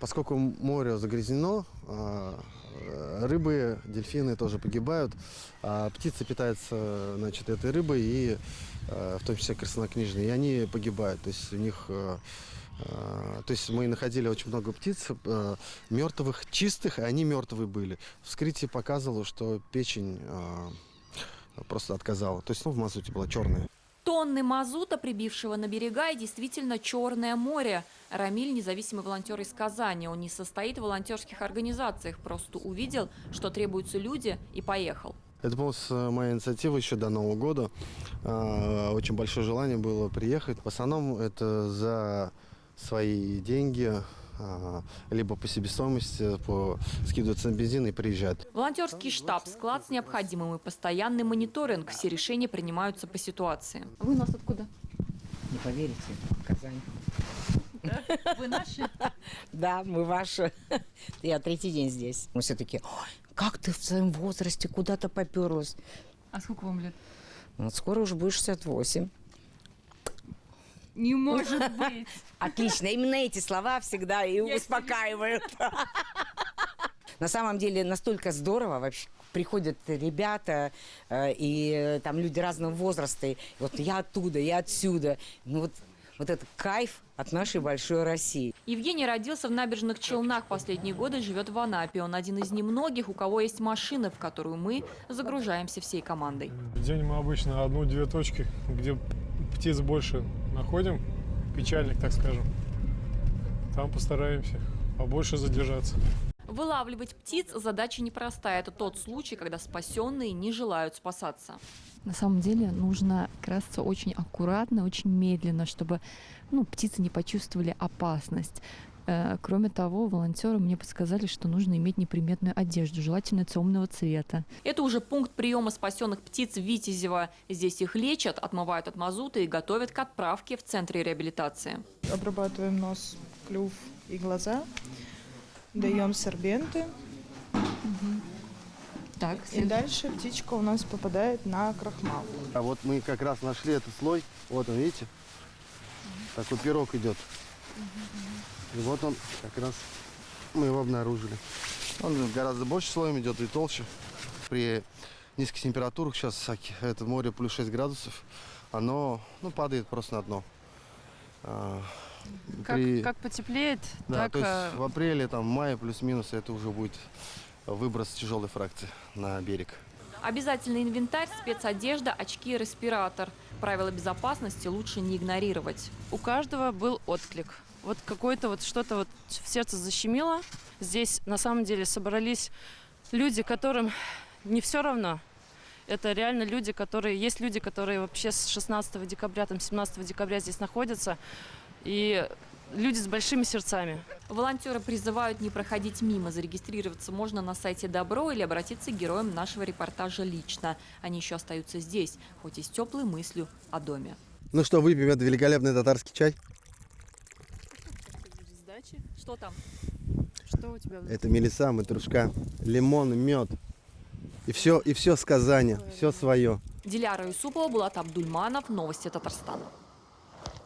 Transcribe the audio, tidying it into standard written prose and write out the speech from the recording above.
Поскольку море загрязнено, рыбы, дельфины тоже погибают, а птицы питаются, значит, этой рыбой, и в том числе краснокнижные, и они погибают. То есть у них, то есть мы находили очень много птиц мертвых, чистых, и они мертвые были. Вскрытие показывало, что печень просто отказала. То есть, в мазуте была черная. Тонны мазута, прибившего на берега, и действительно Черное море. Рамиль – независимый волонтер из Казани. Он не состоит в волонтерских организациях, просто увидел, что требуются люди, и поехал. Это была моя инициатива еще до Нового года. Очень большое желание было приехать. В основном это за свои деньги, либо по себестоимости, скидываются на бензин и приезжают. Волонтерский штаб, склад с необходимым и постоянный мониторинг. Все решения принимаются по ситуации. Вы у нас откуда? Не поверите, Казань. Вы наши? Да, мы ваши. Я третий день здесь. Мы все таки: как ты в своем возрасте куда-то поперлась? А сколько вам лет? Вот скоро уже будет 68. Не может быть. Отлично, именно эти слова всегда и успокаивают. На самом деле настолько здорово вообще. Приходят ребята и там люди разного возраста. И вот я оттуда, я отсюда. Ну вот это кайф от нашей большой России. Евгений родился в Набережных Челнах. Последние годы живет в Анапе. Он один из немногих, у кого есть машина, в которую мы загружаемся всей командой. В день мы обычно 1-2 точки, где птиц больше находим, печальных, так скажем. Там постараемся побольше задержаться. Вылавливать птиц – задача непростая. Это тот случай, когда спасенные не желают спасаться. На самом деле нужно красться очень аккуратно, очень медленно, чтобы птицы не почувствовали опасность. Кроме того, волонтеры мне подсказали, что нужно иметь неприметную одежду, желательно темного цвета. Это уже пункт приема спасенных птиц Витязева. Здесь их лечат, отмывают от мазута и готовят к отправке в центре реабилитации. Обрабатываем нос, клюв и глаза, даем сорбенты. Так, И дальше птичка у нас попадает на крахмал. А вот мы как раз нашли этот слой. Вот он, видите? Такой пирог идет. И вот он как раз, мы его обнаружили. Он гораздо больше слоем идет и толще. При низких температурах сейчас это море плюс 6 градусов, оно падает просто на дно. Как потеплеет, да, так... то есть в апреле, в мае плюс-минус это уже будет выброс тяжелой фракции на берег. Обязательный инвентарь, спецодежда, очки и респиратор. Правила безопасности лучше не игнорировать. У каждого был отклик. Вот какое-то что-то в сердце защемило. Здесь на самом деле собрались люди, которым не все равно. Это реально люди, есть люди, которые вообще с 16 декабря, 17 декабря здесь находятся. И люди с большими сердцами. Волонтеры призывают не проходить мимо. Зарегистрироваться можно на сайте Добро или обратиться к героям нашего репортажа лично. Они еще остаются здесь, хоть и с теплой мыслью о доме. Ну что, выпьем этот великолепный татарский чай? Что там? Что у тебя? Это мелиса, матрушка, лимон, мед. И все с Казани, все свое. Диляра Юсупова, Булат Абдульманов. Новости Татарстана.